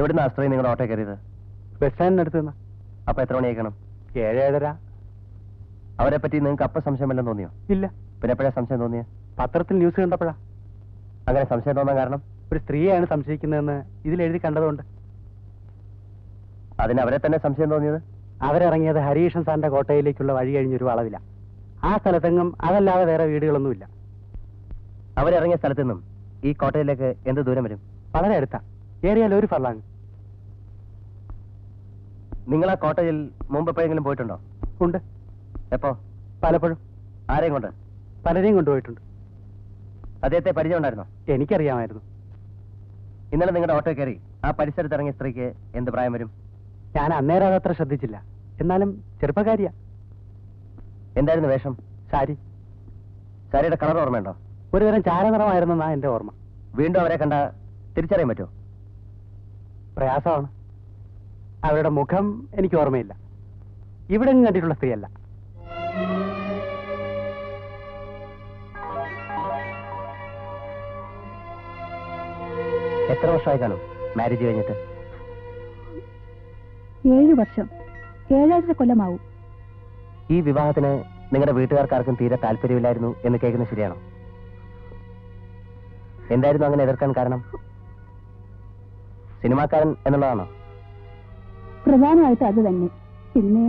എവിടുന്ന സ്ത്രീ നിങ്ങളുടെ ഓട്ടോ കയറിയത്? ബസ് സ്റ്റാൻഡിനടുത്ത് നിന്ന്. അപ്പൊ എത്ര മണിയേക്കണം? 7-7:30. അവരെ പറ്റി നിങ്ങൾക്ക് അപ്പൊ സംശയം വല്ലതും തോന്നിയോ? ഇല്ല. പിന്നെ എപ്പോഴാ സംശയം തോന്നിയ? പത്രത്തിൽ ന്യൂസ് കണ്ടപ്പോഴാ. അങ്ങനെ സംശയം തോന്നാൻ കാരണം? ഒരു സ്ത്രീയാണ് സംശയിക്കുന്നതെന്ന് ഇതിലെഴുതി കണ്ടതുകൊണ്ട്. അതിന് അവരെ തന്നെ സംശയം തോന്നിയത്? അവരിറങ്ങിയത് ഹരീഷൻ സാറിന്റെ കോട്ടയിലേക്കുള്ള വഴി കഴിഞ്ഞൊരു വളവില. ആ സ്ഥലത്തെങ്ങും അതല്ലാതെ വേറെ വീടുകളൊന്നുമില്ല. അവരിറങ്ങിയ സ്ഥലത്തു നിന്നും ഈ കോട്ടയിലേക്ക് എന്ത് ദൂരം വരും? വളരെ അടുത്താ, ഏറിയാൽ 1 ഫർലാങ്. നിങ്ങൾ ആ കോട്ടയിൽ മുമ്പ് എപ്പോഴെങ്കിലും പോയിട്ടുണ്ടോ? ഉണ്ട്. എപ്പോ? പലപ്പോഴും. ആരെയും കൊണ്ട്? പലരെയും കൊണ്ടുപോയിട്ടുണ്ട്. അദ്ദേഹത്തെ പരിചയം ഉണ്ടായിരുന്നോ? എനിക്കറിയാമായിരുന്നു. ഇന്നലെ നിങ്ങളുടെ ഓട്ടോ കയറി ആ പരിസരത്ത് ഇറങ്ങിയ സ്ത്രീക്ക് എന്ത് പ്രായം വരും? ഞാൻ അന്നേരം അതത്ര ശ്രദ്ധിച്ചില്ല. എന്നാലും ചെറുപ്പക്കാരിയാ. എന്തായിരുന്നു വേഷം? സാരി. സാരിയുടെ കളർ ഓർമ്മയുണ്ടോ? ഒരുതരം ചാരനിറമായിരുന്നെന്നാ എന്റെ ഓർമ്മ. വീണ്ടും അവരെ കണ്ട തിരിച്ചറിയാൻ പറ്റുമോ? പ്രയാസമാണ്. അവരുടെ മുഖം എനിക്ക് ഓർമ്മയില്ല. ഇവിടെ കണ്ടിട്ടുള്ള സ്ത്രീയല്ല. എത്ര വർഷമായി കാണും മാരേജ് കഴിഞ്ഞിട്ട്? 7 വർഷം. 7.5 കൊല്ലമാവും. ഈ വിവാഹത്തിന് നിങ്ങളുടെ വീട്ടുകാർക്കാർക്കും തീരെ താല്പര്യമില്ലായിരുന്നു എന്ന് കേൾക്കുന്നത് ശരിയാണോ? എന്തായിരുന്നു അങ്ങനെ എതിർക്കാൻ കാരണം? സിനിമാക്കാരൻ എന്നുള്ളതാണോ? പ്രധാനമായിട്ട് അത് തന്നെ. പിന്നെ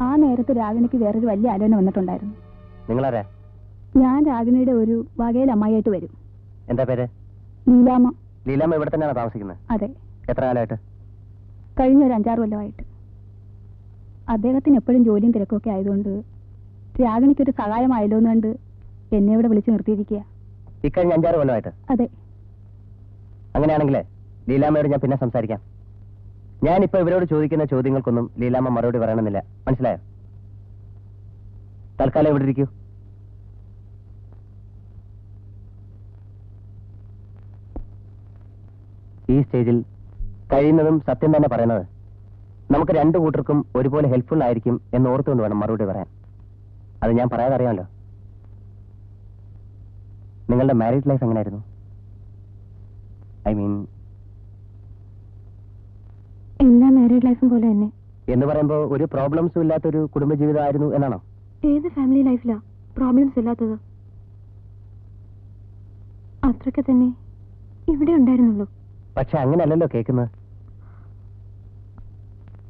ആ നേരത്ത് രാഗിണിക്ക് വേറൊരു വലിയ ആലോചന വന്നിട്ടുണ്ടായിരുന്നു. നിങ്ങളാരാ? ഞാൻ രാഗിണിയുടെ ഒരു വകയിൽ അമ്മായിയായിട്ട് വരും. എന്താ പേര്? ലീലാമ്മ. ലീലാമ്മ ഇവിടെ തന്നെയാണോ താമസിക്കുന്നത്? അതെ. എത്ര കാലമായിട്ട്? കഴിഞ്ഞ ഒരു 5-6 കൊല്ലമായിട്ട്. അദ്ദേഹത്തിന് എപ്പോഴും ജോലിയും തിരക്കൊക്കെ ആയതുകൊണ്ട് രാഗിണിക്കൊരു സഹായമായല്ലോ എന്നുകൊണ്ട് എന്നെ ഇവിടെ വിളിച്ചു നിർത്തിയിരിക്കുക. ഇക്കഴിഞ്ഞ 5-6 കൊല്ലമായിട്ട്? അതെ. അങ്ങനെയാണെങ്കിലേ ലീലാമ്മയോട് ഞാൻ പിന്നെ സംസാരിക്കാം. ഞാനിപ്പോ ഇവരോട് ചോദിക്കുന്ന ചോദ്യങ്ങൾക്കൊന്നും ലീലാമ്മ മറുപടി പറയണമെന്നില്ല. മനസ്സിലായോ? തൽക്കാലം ഇവിടെ ഇരിക്കൂ. ഈ സ്റ്റേജിൽ കഴിയുന്നതും സത്യം തന്നെ പറയുന്നത് നമുക്ക് 2 കൂട്ടർക്കും ഒരുപോലെ ഹെൽപ്ഫുൾ ആയിരിക്കും എന്ന് ഓർത്തുകൊണ്ട് വേണം മറുപടി പറയാൻ. അത് ഞാൻ പറയാതെ അറിയാമല്ലോ. നിങ്ങളുടെ മാരീഡ് ലൈഫ് എങ്ങനെയായിരുന്നു? ഐ മീൻ എല്ലാ മാരീഡ് ലൈഫും പോലെ തന്നെ. എന്ന് പറയുമ്പോൾ ഒരു പ്രോബ്ലംസും ഇല്ലാത്തൊരു കുടുംബജീവിതമായിരുന്നു എന്നാണോ? ഏത് ഫാമിലി ലൈഫിലാ പ്രോബ്ലംസ് ഇല്ലാത്തത്? അത്രയ്ക്ക് തന്നെ ഇവിടെ ഉണ്ടായിരുന്നുള്ളൂ. പക്ഷെ അങ്ങനെയല്ലല്ലോ കേൾക്കുന്നത്.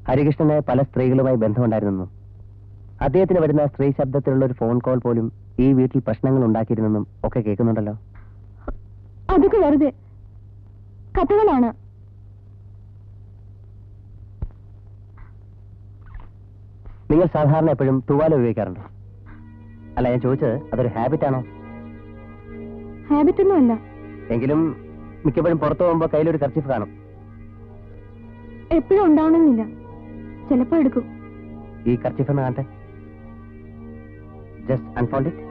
ഹരികൃഷ്ണന് പല സ്ത്രീകളുമായി ബന്ധമുണ്ടായിരുന്നെന്നും അദ്ദേഹത്തിന് വരുന്ന സ്ത്രീ ശബ്ദത്തിലുള്ള ഒരു ഫോൺ കോൾ പോലും ഈ വീട്ടിൽ പ്രശ്നങ്ങൾ ഉണ്ടാക്കിയിരുന്നെന്നും ഒക്കെ കേൾക്കുന്നുണ്ടല്ലോ. അതൊക്കെ വെറുതെ കഥകളാണ്. നിങ്ങൾ സാധാരണ എപ്പോഴും തൂവാല ഉപയോഗിക്കാറുണ്ടോ? അല്ല, ഞാൻ ചോദിച്ചത് അതൊരു ഹാബിറ്റാണോ? ഹാബിറ്റൊന്നും അല്ല. എങ്കിലും മിക്കപ്പോഴും പുറത്തു പോകുമ്പോൾ കയ്യിലൊരു കർച്ചീഫ് കാണും. എപ്പോഴും ഉണ്ടാവണമെന്നില്ല, ചിലപ്പോ എടുക്കും. ഈ കർച്ചീഫ് എന്ന് കാണട്ടെ. Just unfold it.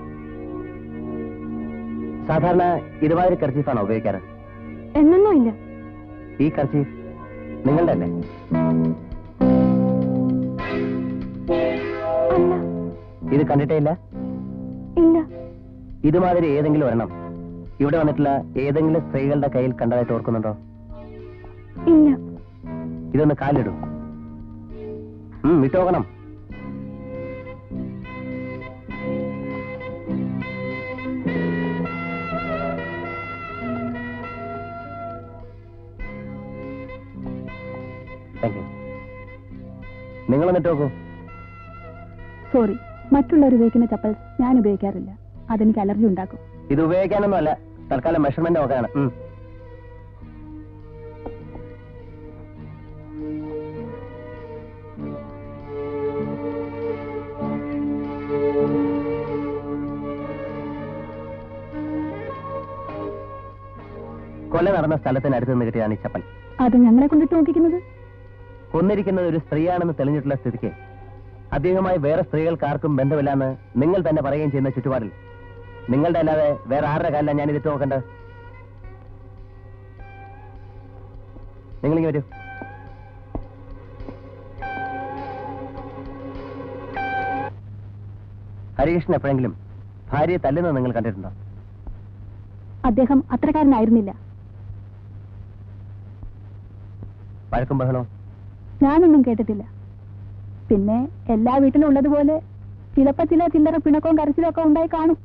സാധാരണ ഇതുമാതിരി കർച്ചീഫാണോ ഉപയോഗിക്കാറ്? എന്നൊന്നും ഇല്ല. ഈ കർച്ചീഫ് നിങ്ങളുടെ അല്ലേ? അല്ല. ഇത് കണ്ടിട്ടേ ഇല്ല? ഇല്ല. ഇതുമാതിരി ഏതെങ്കിലും ഒരെണ്ണം ഇവിടെ വന്നിട്ടുള്ള ഏതെങ്കിലും സ്ത്രീകളുടെ കയ്യിൽ കണ്ടതായിട്ട് ഓർക്കുന്നുണ്ടോ? ഇല്ല. ഇതൊന്ന് കാലിടും. വിട്ടോക്കണം. Thank you. നിങ്ങൾ എന്നിട്ട് നോക്കൂ. സോറി, മറ്റുള്ളവർ ഉപയോഗിക്കുന്ന ചപ്പൽസ് ഞാൻ ഉപയോഗിക്കാറില്ല. അതെനിക്ക് അലർജി ഉണ്ടാക്കും. ഇത് ഉപയോഗിക്കാനൊന്നും അല്ല, തൽക്കാലം മെഷർമെന്റ് നോക്കാനാണ്. കൊല നടന്ന സ്ഥലത്തിനടുത്ത് നിന്ന് കിട്ടിയാണ് ഈ ചപ്പൽ. അത് ഞങ്ങളെ കൊണ്ടിട്ട് നോക്കിക്കുന്നത്? കൊന്നിരിക്കുന്നത് ഒരു സ്ത്രീയാണെന്ന് തെളിഞ്ഞിട്ടുള്ള സ്ഥിതിക്ക് അദ്ദേഹവുമായി വേറെ സ്ത്രീകൾക്ക് ആർക്കും ബന്ധമില്ലാന്ന് നിങ്ങൾ തന്നെ പറയുകയും ചെയ്യുന്ന ചുറ്റുപാടിൽ നിങ്ങളുടെ അല്ലാതെ വേറെ ആരുടെ കാലിലാണ് ഞാൻ ഇതിട്ട് നോക്കേണ്ടത്? നിങ്ങളിങ്ങ് വരൂ. ഹരികൃഷ്ണൻ എപ്പോഴെങ്കിലും ഭാര്യയെ തല്ലുന്നത് നിങ്ങൾ കണ്ടിട്ടുണ്ടോ? അദ്ദേഹം അത്രക്കാരനായിരുന്നില്ല. വഴക്കും ബഹളവും? ഞാനൊന്നും കേട്ടിട്ടില്ല. പിന്നെ എല്ലാ വീട്ടിലും ഉള്ളതുപോലെ ചിലപ്പോ ചില ചില്ലറ പിണക്കവും കരച്ചിലും ഒക്കെ ഉണ്ടായി കാണും.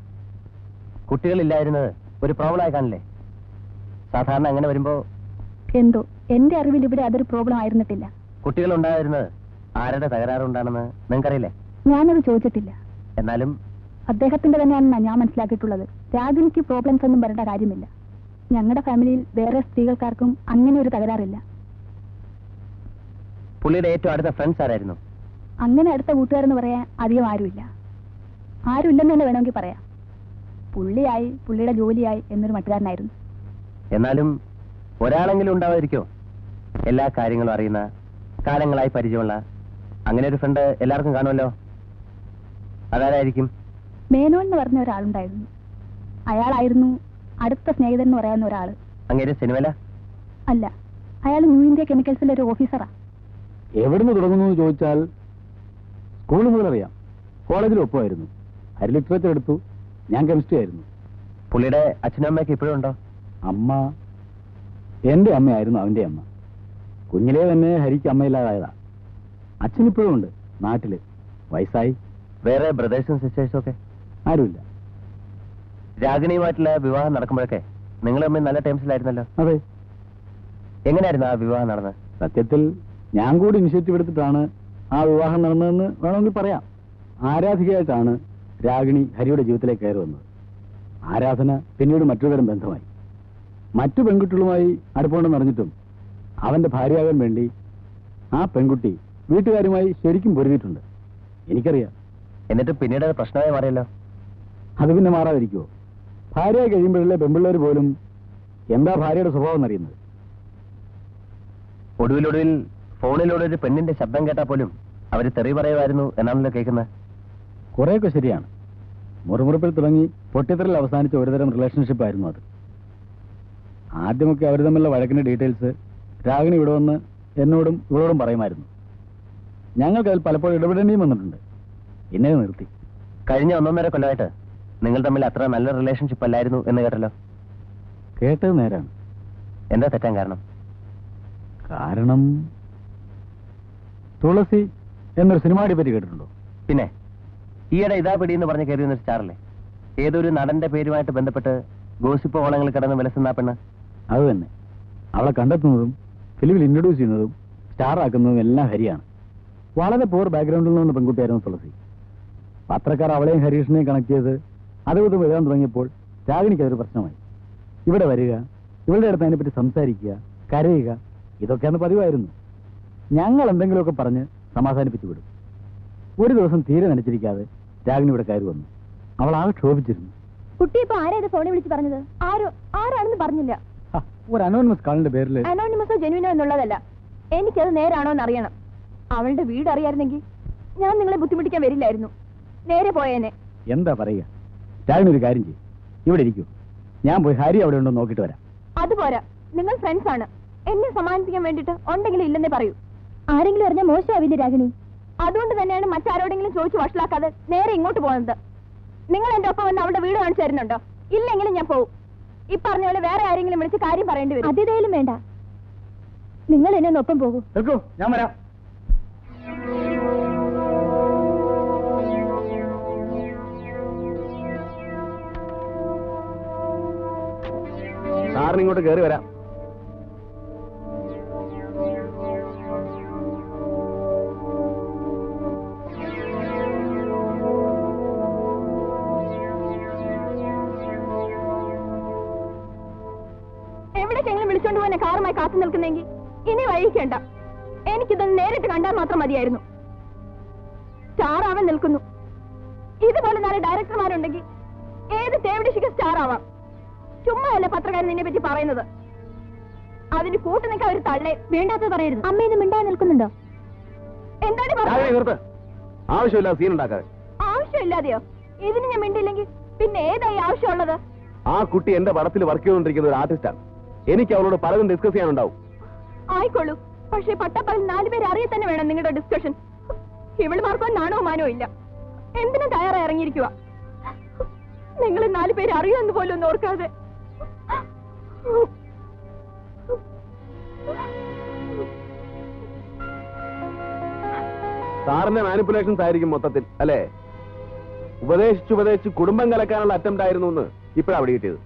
കുട്ടികളില്ലായിരുന്നത് ഒരു പ്രോബ്ലം ആയി കാണില്ലേ? സാധാരണ അങ്ങനെ വരുമ്പോ എന്തോ എന്റെ അറിവിൽ ഇവിടെ അതൊരു പ്രോബ്ലം ആയിരുന്നിട്ടില്ല. കുട്ടികൾ ഉണ്ടായിരുന്നത് ആരുടെ തകരാറുണ്ടാണെന്ന് നിങ്ങൾക്കറിയില്ലേ? ഞാനത് ചോദിച്ചിട്ടില്ല. എന്നാലും അദ്ദേഹത്തിന്റെ തന്നെയാണെന്നാണ് ഞാൻ മനസ്സിലാക്കിയിട്ടുള്ളത്. രാഗിനിക്ക് പ്രോബ്ലംസ് ഒന്നും വരേണ്ട കാര്യമില്ല. ഞങ്ങളുടെ ഫാമിലിയിൽ വേറെ സ്ത്രീകൾക്കാർക്കും അങ്ങനെ ഒരു തകരാറില്ല. പുള്ളിയുടെ ഏറ്റവും അടുത്ത ഫ്രണ്ട്സ് ആരായിരുന്നു? അങ്ങനെ അടുത്ത കൂട്ടുകാരെന്ന് പറയാൻ അധികം ആരുമില്ല. ആരുമില്ലെന്ന് തന്നെ വേണമെങ്കിൽ പറയാം. പുള്ളിയായി പുള്ളിയുടെ ജോലിയായി എന്നൊരു മട്ടുകാരനായിരുന്നു. എന്നാലും ഒരാളെങ്കിലും ഉണ്ടാവാതിരിക്കോ എല്ലാ കാര്യങ്ങളും അറിയുന്ന, കാലങ്ങളായി പരിചയമുള്ള അങ്ങനെ ഒരു ഫ്രണ്ട് എല്ലാവർക്കും കാണുമല്ലോ. അതാരായിരിക്കും? മേനോൻ എന്ന് പറഞ്ഞ ഒരാളുണ്ടായിരുന്നു. അയാളായിരുന്നു അടുത്ത സ്നേഹിതൻ എന്ന് പറയാവുന്ന ഒരാള്. അങ്ങേര് സിനിമയില? അല്ല, അയാൾ ന്യൂ ഇന്ത്യ കെമിക്കൽസിലെ ഒരു ഓഫീസറാ. എവിടുന്ന് തുടങ്ങുന്നു എന്ന് ചോദിച്ചാൽ സ്കൂൾ മുതൽ അറിയാം. കോളേജിൽ ഒപ്പമായിരുന്നു. ഹരി ലിറ്ററേച്ചർ എടുത്തു, ഞാൻ കെമിസ്ട്രി ആയിരുന്നു. പുള്ളിയുടെ അച്ഛനും അമ്മയൊക്കെ ഇപ്പോഴും ഉണ്ടോ? അമ്മ എന്റെ അമ്മയായിരുന്നു അവന്റെ അമ്മ. കുഞ്ഞിലേ തന്നെ ഹരിക്ക് അമ്മയില്ലാതായതാ. അച്ഛനിപ്പോഴും ഉണ്ട് നാട്ടില്, വയസ്സായി. വേറെ ബ്രദേഴ്സും സിസ്റ്റേഴ്സും ഒക്കെ ആരുമില്ല. രാഗിണിയുമായിട്ടുള്ള വിവാഹം നടക്കുമ്പോഴൊക്കെ നിങ്ങൾ തമ്മിൽ നല്ല ടൈംസിലായിരുന്നല്ലോ. അതെ. എങ്ങനെയായിരുന്നു ആ വിവാഹം നടന്നത്? സത്യത്തിൽ ഞാൻ കൂടി ഇനിഷ്യേറ്റീവ് എടുത്തിട്ടാണ് ആ വിവാഹം നടന്നതെന്ന് വേണമെങ്കിൽ പറയാം. ആരാധികയായിട്ടാണ് രാഗിണി ഹരിയുടെ ജീവിതത്തിലേക്ക് കയറി വന്നത്. ആരാധന പിന്നീട് മറ്റൊരു തരം ബന്ധമായി. മറ്റു പെൺകുട്ടികളുമായി അടുപ്പമുണ്ടെന്ന് അറിഞ്ഞിട്ടും അവന്റെ ഭാര്യയാകാൻ വേണ്ടി ആ പെൺകുട്ടി വീട്ടുകാരുമായി ശരിക്കും പൊരുതിയിട്ടുണ്ട്. എനിക്കറിയാം. എന്നിട്ട് പിന്നീട് അത് പ്രശ്നമായി മാറിയല്ലോ. അത് പിന്നെ മാറാതിരിക്കുമോ? ഭാര്യയായി കഴിയുമ്പോഴല്ലേ പെൺപിള്ളേർ പോലും എന്താ ഭാര്യയുടെ സ്വഭാവം എന്നറിയുന്നത്. ഒടുവിലൊടുവിൽ ഫോണിലൂടെ ഒരു പെണ്ണിന്റെ ശബ്ദം കേട്ടാൽ പോലും അവര് തെറി പറയുമായിരുന്നു എന്നാണല്ലോ കേൾക്കുന്നത്. കുറേയൊക്കെ ശരിയാണ്. മുറുമുറുപ്പിൽ തുടങ്ങി പൊട്ടിത്തെറിൽ അവസാനിച്ച ഒരുതരം റിലേഷൻഷിപ്പ് ആയിരുന്നു അത്. ആദ്യമൊക്കെ അവർ തമ്മിലുള്ള വഴക്കിന്റെ ഡീറ്റെയിൽസ് രാഗിണി ഇവിടെ വന്ന് എന്നോടും ഇവളോടും പറയുമായിരുന്നു. ഞങ്ങൾക്ക് അതിൽ പലപ്പോഴും ഇടപെടേണ്ടിയും വന്നിട്ടുണ്ട്. പിന്നെ നിർത്തി. കഴിഞ്ഞ 1.5 കൊല്ലമായിട്ട് നിങ്ങൾ തമ്മിൽ അത്ര നല്ല റിലേഷൻഷിപ്പ് അല്ലായിരുന്നു എന്ന് കേട്ടല്ലോ. കേട്ടത് നേരാണ്. എന്താ തെറ്റാൻ കാരണം? കാരണം തുളസി എന്നൊരു സിനിമയെ പറ്റി കേട്ടിട്ടുണ്ടോ? പിന്നെ ഈയിടെ ഇതാ പിടി എന്ന് പറഞ്ഞ് കയറി വന്നൊരു സ്റ്റാറല്ലേ, ഏതൊരു നടന്റെ പേരുമായിട്ട് ബന്ധപ്പെട്ട് ഗോസിപ്പ് ഓളങ്ങളിൽ കിടന്ന് വിലസുന്ന പെണ്ണ്. അത് തന്നെ. അവളെ കണ്ടെത്തുന്നതും ഫിലിമിൽ ഇൻട്രൊഡ്യൂസ് ചെയ്യുന്നതും സ്റ്റാർ ആക്കുന്നതും എല്ലാം ഹരിയാണ്. വളരെ പൂർ ബാക്ക്ഗ്രൗണ്ടിൽ നിന്ന് പെൺകുട്ടിയായിരുന്നു തുളസി. പത്രക്കാർ അവളെയും ഹരീഷിനെയും കണക്ട് ചെയ്ത് അതുകൊണ്ട് എഴുതാൻ തുടങ്ങിയപ്പോൾ രാഗിണിക്ക് അതൊരു പ്രശ്നമായി. ഇവിടെ വരിക, ഇവളുടെ അടുത്ത് അതിനെപ്പറ്റി സംസാരിക്കുക, കരയുക, ഇതൊക്കെയാണ് പതിവായിരുന്നു. ഞങ്ങൾ എന്തെങ്കിലുമൊക്കെ പറഞ്ഞ് സമാധാനിപ്പിച്ചു വിടും. ഒരു ദിവസം തീരെ നനച്ചിരിക്കാതെ രാഗിണി ഇവിടെ കയറി വന്നു. അവൾ ആകെ ക്ഷോഭിച്ചിരുന്നു. കുട്ടി ഇപ്പൊ ആരാ ഇത് ഫോണിൽ വിളിച്ച് പറഞ്ഞത്? ആരാണെന്ന് പറഞ്ഞില്ല. ഒരു അനോണിമസ് കാളിന്റെ പേരിൽ. അനോണിമസോ ജെനുവിനോ എന്നുള്ളതല്ല, എനിക്കത് നേരാണോ എന്ന് അറിയണം. അവളുടെ വീട് അറിയായിരുന്നെങ്കിൽ ഞാൻ നിങ്ങളെ ബുദ്ധിമുട്ടിക്കാൻ വരില്ലായിരുന്നു, നേരെ പോയേനെ. എന്താ പറയുക? രാഗിണി ഒരു കാര്യം ചെയ്യും, ഇവിടെ ഇരിക്കൂ. ഞാൻ പോയി ഹരി അവിടെ ഉണ്ടോ നോക്കിയിട്ട് വരാം. അതുപോരാ, നിങ്ങൾ ഫ്രണ്ട്സ് ആണ്. എന്നെ സമാധാനിപ്പിക്കാൻ വേണ്ടിട്ട് ഉണ്ടെങ്കിലും ഇല്ലെന്നേ പറയൂ. ആരെങ്കിലും അറിഞ്ഞാൽ മോശമാവില്ലേ രാഗിണി? അതുകൊണ്ട് തന്നെയാണ് മറ്റാരോടെങ്കിലും ചോദിച്ചു വഷളാക്കാതെ നേരെ ഇങ്ങോട്ട് പോകുന്നത്. നിങ്ങൾ എന്റെ ഒപ്പം വന്ന് അവളുടെ വീട് കാണിച്ചു തരുന്നുണ്ടോ? ഇല്ലെങ്കിലും ഞാൻ പോവും. ഈ പറഞ്ഞ പോലെ വേറെ ആരെങ്കിലും വിളിച്ച് കാര്യം പറയേണ്ടി വരും. അതേതായാലും വേണ്ട, നിങ്ങൾ എന്നെ ഒപ്പം പോകൂ. ഞാൻ വരാം. സാറിന് ഇങ്ങോട്ട് കയറി വരാം. എവിടേക്കെങ്കിലും വിളിച്ചോണ്ട് പോകാൻ കാറുമായി കാത്തു നിൽക്കുന്നെങ്കിൽ ഇനി വഴിക്കേണ്ട. എനിക്കിതൊന്ന് നേരിട്ട് കണ്ടാൽ മാത്രം മതിയായിരുന്നു. സ്റ്റാർ ആവാൻ നിൽക്കുന്നു. ഇതുപോലെ 4 ഡയറക്ടർമാരുണ്ടെങ്കിൽ ഏത് തേവിടിശിക്ക് സ്റ്റാർ ആവാം. ചുമ്മാ അല്ല പത്രക്കാരൻ നിന്നെ പറ്റി പറയുന്നത്. അതിന് കൂട്ടു നിൽക്കാൻ ഒരു തള്ളേ വേണ്ടാത്തത് പറയരുത്. അമ്മയിന്ന് മിണ്ടാൻ നിൽക്കുന്നുണ്ടോ? എന്താണ് പറഞ്ഞത്? ആവശ്യമില്ല സീൻ ഉണ്ടാക്കാതെ. ആവശ്യമില്ലാതെയോ? ഇതിന് ഞാൻ മിണ്ടില്ലെങ്കിൽ പിന്നെ ഏതായി ആവശ്യമുള്ളത്? ആ കുട്ടി എന്റെ പടത്തിൽ വർക്ക് ചെയ്തുകൊണ്ടിരിക്കുന്ന ഒരു ആർട്ടിസ്റ്റാണ്. എനിക്ക് അവളോട് പലതും ഡിസ്കസ് ചെയ്യാനുണ്ടാവും. ആയിക്കോളൂ, പക്ഷേ പട്ടപ്പകൽ 4 പേര് അറിയ തന്നെ വേണം നിങ്ങളുടെ ഡിസ്കഷൻ. ഇവളുമാർക്കോ നാണോ മാനോ ഇല്ല. എന്തിനും തയ്യാറായി ഇറങ്ങിയിരിക്കുക. നിങ്ങൾ 4 പേര് അറിയുമെന്ന് പോലും ഒന്ന് ഓർക്കാതെ. സാറിന്റെ മാനിപ്പുലേഷൻസ് ആയിരിക്കും മൊത്തത്തിൽ, അല്ലേ? ഉപദേശിച്ച് കുടുംബം കലക്കാനുള്ള അറ്റംപ്റ്റ് ആയിരുന്നു എന്ന് ഇപ്പോഴാ അവിടെ കിട്ടിയത്.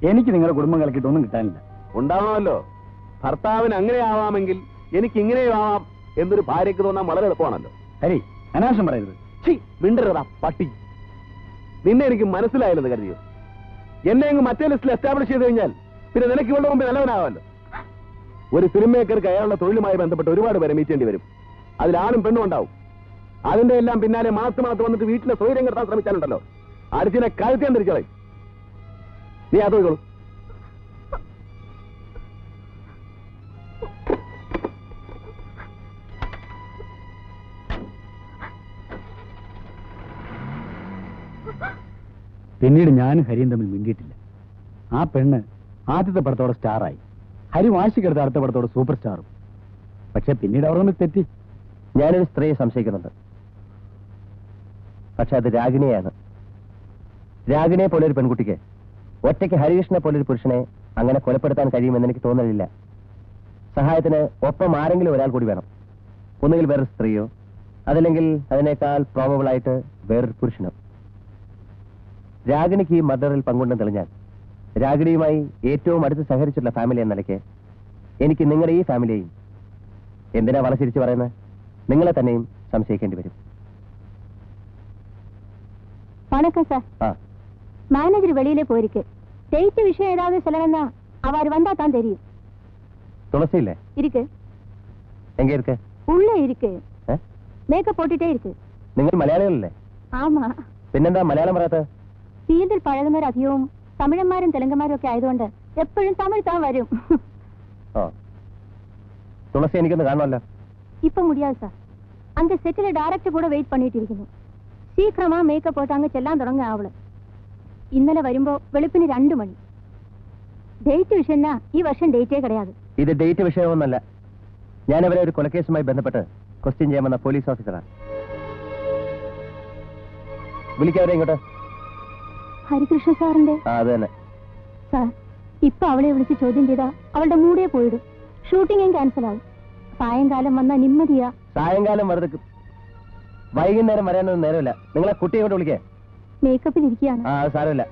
എനിക്ക് നിങ്ങളുടെ കുടുംബം കലക്കിയിട്ടൊന്നും കിട്ടാനില്ല. ഉണ്ടാവണമല്ലോ. ഭർത്താവിന് അങ്ങനെ ആവാമെങ്കിൽ എനിക്ക് ഇങ്ങനെയും ആവാം എന്നൊരു ഭാര്യയ്ക്ക് തോന്നാൻ വളരെ എളുപ്പമാണല്ലോ. ഹരി, അനാവശ്യം പറയരുത്. മിണ്ടരുതാ പട്ടി. നിന്നെ എനിക്ക് മനസ്സിലായില്ലെന്ന് കരുതിയോ? എന്നെ അങ്ങ് മറ്റേ ലിസ്റ്റിൽ എസ്റ്റാബ്ലിഷ് ചെയ്ത് കഴിഞ്ഞാൽ പിന്നെ നിനക്ക് ഇവളുടെ മുമ്പ് നല്ലവനാവാമല്ലോ. ഒരു ഫിലിം മേക്കർക്ക് അയാളുടെ തൊഴിലുമായി ബന്ധപ്പെട്ട് ഒരുപാട് പേരെ മീറ്റേണ്ടി വരും. അതിലാണും പെണ്ണും ഉണ്ടാവും. അതിന്റെ എല്ലാം പിന്നാലെ മാസം വന്നിട്ട് വീട്ടിലെ സ്വൈര്യം കെട്ടാൻ ശ്രമിച്ചാലുണ്ടല്ലോ, അടുത്തിനെ കഴുത്തിയാൻ തിരിച്ചോളെ. നീ അത് പോയിക്കോളൂ. പിന്നീട് ഞാനും ഹരിയും തമ്മിൽ മിണ്ടിയിട്ടില്ല. ആ പെണ്ണ് ആദ്യത്തെ പടത്തോടെ സ്റ്റാറായി. ഹരി വാശിക്കെടുത്ത അടുത്ത പടത്തോടെ സൂപ്പർ സ്റ്റാറും. പക്ഷെ പിന്നീട് അവർ തമ്മിൽ തെറ്റി. ഞാനൊരു സ്ത്രീയെ സംശയിക്കുന്നുണ്ട്. പക്ഷെ അത് രാഗിണിയാണ്. രാഗിണിയെ പോലെ ഒരു പെൺകുട്ടിക്ക് ഒറ്റയ്ക്ക് ഹരികൃഷ്ണനെ പോലൊരു പുരുഷനെ അങ്ങനെ കൊലപ്പെടുത്താൻ കഴിയുമെന്ന് എനിക്ക് തോന്നലില്ല. സഹായത്തിന് ഒപ്പം ആരെങ്കിലും ഒരാൾ കൂടി വേണം. ഒന്നുകിൽ വേറൊരു സ്ത്രീയോ, അതല്ലെങ്കിൽ അതിനേക്കാൾ പ്രോബബിൾ ആയിട്ട് വേറൊരു പുരുഷനോ. രാഗിണിക്ക് ഈ മർഡറിൽ പങ്കുണ്ടെന്ന് തെളിഞ്ഞാൽ രാഗിണിയുമായി ഏറ്റവും അടുത്ത് സഹകരിച്ചിട്ടുള്ള ഫാമിലി എന്ന നിലയ്ക്ക് എനിക്ക് നിങ്ങളുടെ ഈ ഫാമിലിയെയും, എന്തിനാ വളച്ചിരിച്ച് പറയുന്നത്, നിങ്ങളെ തന്നെയും സംശയിക്കേണ്ടി വരും. வணக்கம் சார். மேனேஜர் வெளியிலே போயிருக்கு. டேட் விஷயம் ஏதாவது சொல்லணும்னா அவர் வந்தா தான் தெரியும். துளசி இல்ல இருக்கு. எங்க இருக்கு? உள்ள இருக்கு. மேக்கப் போட்டுட்டே இருக்கு. നിങ്ങൾ മലയാളികളല്ലേ? ആമാ. പിന്നെന്താ മലയാളം പറയാത്ത? ഫീൽഡിൽ പഴകുന്നവർ അധികവും തമിഴന്മാരും തെലുങ്കന്മാരും ഒക്കെ ആയതുകൊണ്ട് എപ്പോഴും തമിഴ് താൻ വരും. തുളസി എനിക്കൊന്ന് കാണണമല്ലോ. ഇപ്പൊ മുടിയാതെ സാർ. അങ്ക സെറ്റിലെ ഡയറക്ടർ കൂടെ വെയിറ്റ് പണിയിട്ടിരിക്കുന്നു. ശീഘ്രമാ മേക്കപ്പ് പോട്ട് അങ്ങ് ചെല്ലാൻ തുടങ്ങുക അവള്. ഇന്നലെ വരുമ്പോ വെളുപ്പിന് 2 മണി. ഡേറ്റ് വിഷയം ഈ വർഷം ഡേറ്റേ കിടയാതെ. ഇത് ഡേറ്റ് വിഷയമൊന്നല്ല. ഞാനവരെ ഒരു കൊലക്കേസുമായി ബന്ധപ്പെട്ട് ക്വസ്റ്റ്യൻ ചെയ്യാമെന്ന പോലീസ് ഓഫീസറാണ്. വിളിക്കാവരെ ഇങ്ങോട്ട്. ഹരികൃഷ്ണ സാറിന്റെ? അത് തന്നെ സാർ. ഇപ്പൊ അവളെ വിളിച്ച് ചോദ്യം ചെയ്താ അവളുടെ മൂടേ പോയിടും. ഷൂട്ടിംഗും ക്യാൻസൽ ആവും. സായങ്കാലം വന്നാ നിമ്മതിയാ. സായങ്കാലം വെറുതെ വൈകുന്നേരം വരാനൊന്നും നേരമില്ല. നിങ്ങളെ കുട്ടിയെ കൊണ്ട് വിളിക്കേ. മേക്കപ്പിൽ ഇരിക്കുകയാണ്. അത് സാരമില്ല.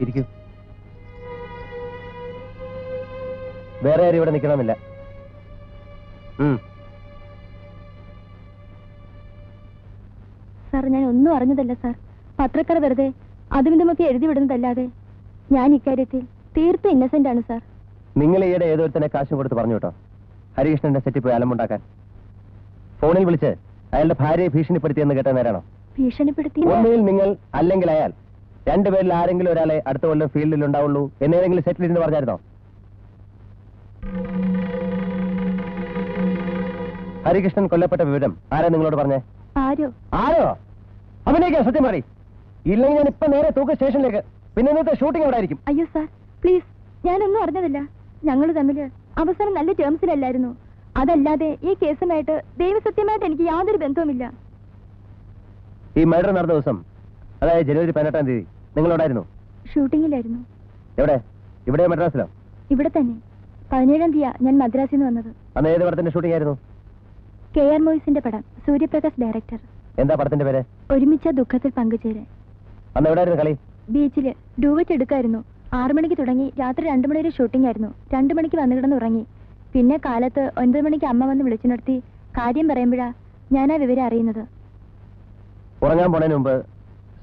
ഇരിക്കൂ. വേറെ ആരും ഇവിടെ നിൽക്കണമെന്നില്ല. സാർ, ഞാൻ ഒന്നും അറിഞ്ഞതല്ല സാർ. പത്രക്കാർ വെറുതെ അതും ഇതുമൊക്കെ എഴുതി വിടുന്നതല്ലാതെ ഞാൻ ഇക്കാര്യത്തിൽ തീർത്തും ഇന്നസെന്റ് ആണ് സാർ. നിങ്ങൾ ഈയിടെ ഏതൊരുത്തനെ കാശും കൊടുത്ത് പറഞ്ഞു കേട്ടോ ഹരികൃഷ്ണന്റെ സെറ്റിൽ പോയി അലമ്പുണ്ടാക്കാൻ? ഫോണിൽ വിളിച്ച് അയാളുടെ ഭാര്യയെ ഭീഷണിപ്പെടുത്തിയെന്ന് കേട്ട നേരാണോ? ഭീഷണിപ്പെടുത്തി? ഒന്നുകിൽ നിങ്ങൾ അല്ലെങ്കിൽ അയാൾ, രണ്ടുപേരിൽ ആരെങ്കിലും ഒരാളെ അടുത്ത കൊല്ലം ഫീൽഡിൽ ഉണ്ടാവുള്ളൂ എന്നേതെങ്കിലും സെറ്റിൽ ഇരുന്ന് പറഞ്ഞായിരുന്നോ? ഹരികൃഷ്ണൻ കൊല്ലപ്പെട്ട വിവരം ആരാ നിങ്ങളോട് പറഞ്ഞേ? ആരോ? അവനേക്കാ സത്യം മാറി. ഇല്ലെങ്കിൽ ഞാൻ ഇപ്പൊ നേരെ തൂക്ക സ്റ്റേഷനിലേക്ക്. പിന്നെ ഇന്നത്തെ ഷൂട്ടിംഗ് എവിടെ ആയിരിക്കും? അയ്യോ സാർ, പ്ലീസ്. ഞാനൊന്നും അറിഞ്ഞതില്ല. ഞങ്ങൾ തമ്മില് അവസാനം നല്ല ടേംസിലല്ലായിരുന്നു. അതല്ലാതെ ഈ കേസുമായിട്ട് ദൈവസത്യമായിട്ട് എനിക്ക് യാതൊരു ബന്ധവുമില്ല. ഈ മർഡർ നടന്ന ദിവസം, അതായത് ജനുവരി 18-ാം തീയതി നിങ്ങളോടായിരുന്നു? ഷൂട്ടിങ്ങിലായിരുന്നു. എവിടെ? ഇവിടെ മദ്രാസിലോ? ഇവിടെ തന്നെ. 17-ാം തീയതി ഞാൻ മദ്രാസിൽ നിന്ന് വന്നത്. അന്ന് ഏത് പടത്തിന്റെ ഷൂട്ടിംഗ് ആയിരുന്നു? KR മൂവീസിന്റെ പടം. സൂര്യപ്രകാശ് ഡയറക്ടർ. എന്താ പടത്തിന്റെ പേര്? ഒരുമിച്ച ദുഃഖത്തിൽ പങ്കുചേരാൻ. അന്ന് എവിടെയായിരുന്നു കളി? ബീച്ചില് ഡൂവറ്റ് എടുക്കായിരുന്നു. 6 മണിക്ക് തുടങ്ങി രാത്രി 2 മണി വരെ ഷൂട്ടിംഗ് ആയിരുന്നു. 2 മണിക്ക് വന്നു കിടന്ന് ഉറങ്ങി. പിന്നെ കാലത്ത് 9 മണിക്ക് അമ്മ വന്ന് വിളിച്ചു നിർത്തി കാര്യം പറയുമ്പോഴാ ഞാൻ ആ വിവരം അറിയുന്നത്. ഉറങ്ങാൻ പോണതിന് മുമ്പ്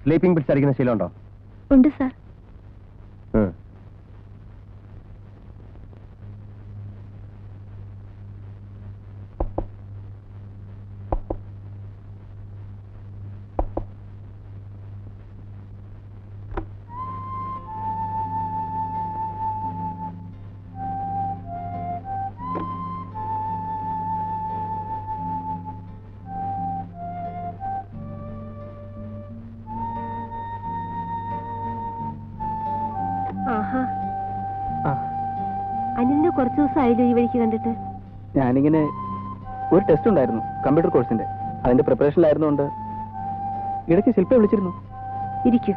സ്ലീപ്പിംഗ് പിൽസ് അടിക്കുന്ന ശീലമുണ്ടോ? ഉണ്ട് സാർ. അനിലിനെ കുറച്ചു ദിവസം ആയില്ലോ ഈ വഴിക്ക് കണ്ടിട്ട്. ഞാനിങ്ങനെ ഒരു ടെസ്റ്റ് ഉണ്ടായിരുന്നു കമ്പ്യൂട്ടർ കോഴ്സിന്റെ. അതിന്റെ പ്രിപ്പറേഷനിലായിരുന്നുകൊണ്ട് ഇടയ്ക്ക് ശില്പ വിളിച്ചിരുന്നു. ഇരിക്കൂ.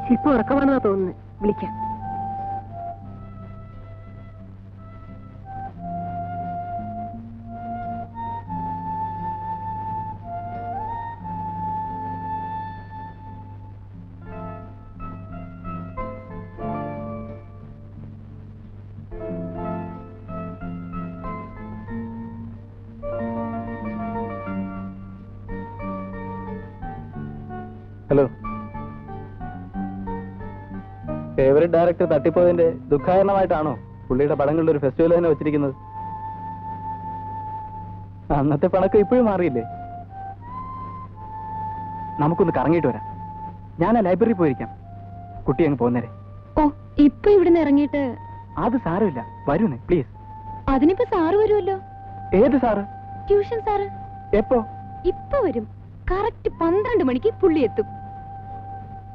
ശില്പ ഉറക്കമാണെന്നാ തോന്നുന്നത്. വിളിക്കാം. ഹലോ. ഫേവറേറ്റ് ഡയറക്ടർ തട്ടിപ്പോയതിന്റെ ദുഃഖാരണമായിട്ടാണോ പുള്ളിയുടെ പടങ്ങളുടെ ഒരു ഫെസ്റ്റിവൽ തന്നെ വെച്ചിരിക്കുന്നത്? അന്നത്തെ പണക്കം ഇപ്പോഴും മാറിയില്ലേ? നമുക്കൊന്ന് കറങ്ങിയിട്ട് വരാം. ഞാൻ ആ ലൈബ്രറി പോയിരിക്കാം. കുട്ടി അങ്ങ് പോകുന്നേരെ. ഓ, ഇപ്പൊ ഇവിടുന്ന് ഇറങ്ങിയിട്ട്? അത് സാരമില്ല, വരൂന്നേ പ്ലീസ്. അതിനിപ്പോ സാറ് വരുമല്ലോ. ഏത് സാറ്? Tuition sir. എപ്പോ? ഇപ്പൊ വരും. കറക്റ്റ് 12 മണിക്ക് പുള്ളി എത്തും.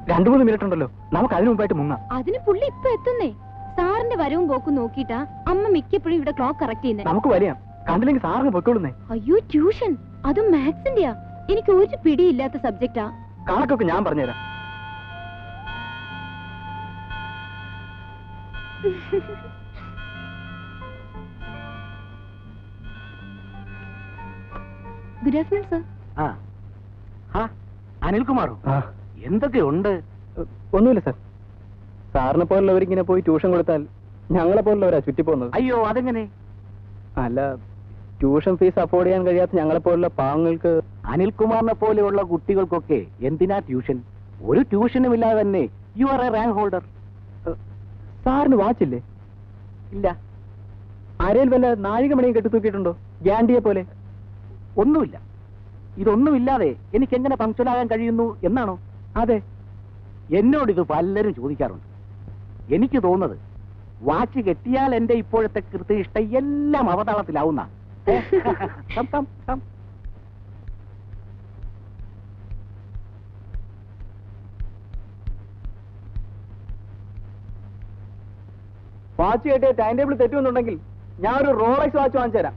2-3 മിനിറ്റ് ഉണ്ടല്ലോ, നമുക്ക് അതിനു മുമ്പായിട്ട് മുങ്ങാം. അതിന് പുള്ളി ഇപ്പൊ എത്തുന്നേ. സാറിന്റെ വരവും പോക്കും നോക്കിയിട്ടാ അമ്മ മിക്കപ്പോഴും ഇവിടെ ക്ലോക്ക് കറക്റ്റ് ചെയ്യുന്നത്. നമുക്ക് വരാം. കണ്ടില്ലെങ്കിൽ സാറിന് പൊയ്ക്കൊള്ളുന്നേ. അയ്യോ, ട്യൂഷൻ, അതും മാത്സിന്റെയാ. എനിക്ക് ഒരു പിടിയില്ലാത്ത സബ്ജക്റ്റാ. കണക്കൊക്കെ ഞാൻ പറഞ്ഞുതരാം. Good afternoon sir. അനിൽകുമാറോ? എന്തൊക്കെയുണ്ട്? ഒന്നുമില്ല സാർ. സാറിനെ പോലുള്ളവരിങ്ങനെ പോയി ട്യൂഷൻ കൊടുത്താൽ ഞങ്ങളെ പോലുള്ളവരാ ചുറ്റിപ്പോകുന്നത്. അയ്യോ, അതെങ്ങനെ? അല്ല, ട്യൂഷൻ ഫീസ് അഫോർഡ് ചെയ്യാൻ കഴിയാത്ത ഞങ്ങളെ പോലുള്ള പാവങ്ങൾക്ക്. അനിൽകുമാറിനെ പോലെയുള്ള കുട്ടികൾക്കൊക്കെ എന്തിനാ ട്യൂഷൻ? ഒരു ട്യൂഷനും ഇല്ലാതെ തന്നെ you are A rank holder. സാറിന് വാച്ചില്ലേ? ഇല്ല. ആരെയും വല്ല നാഴികമണിയും കെട്ടിത്തൂക്കിയിട്ടുണ്ടോ? ഗ്യാൻഡിയെ പോലെ? ഒന്നുമില്ല. ഇതൊന്നുമില്ലാതെ എനിക്ക് എങ്ങനെ പങ്ക്ച്വലാകാൻ കഴിയുന്നു എന്നാണോ? അതെ. എന്നോട് ഇത് പലരും ചോദിക്കാറുണ്ട്. എനിക്ക് തോന്നുന്നത് വാച്ച് കെട്ടിയാൽ എന്റെ ഇപ്പോഴത്തെ കൃത്യനിഷ്ഠ എല്ലാം അവതാളത്തിലാവുന്ന. വാച്ച് കെട്ടിയ ടൈം ടേബിൾ തെറ്റുമെന്നുണ്ടെങ്കിൽ ഞാൻ ഒരു റോളക്സ് വാച്ച് വാങ്ങിച്ചു തരാം.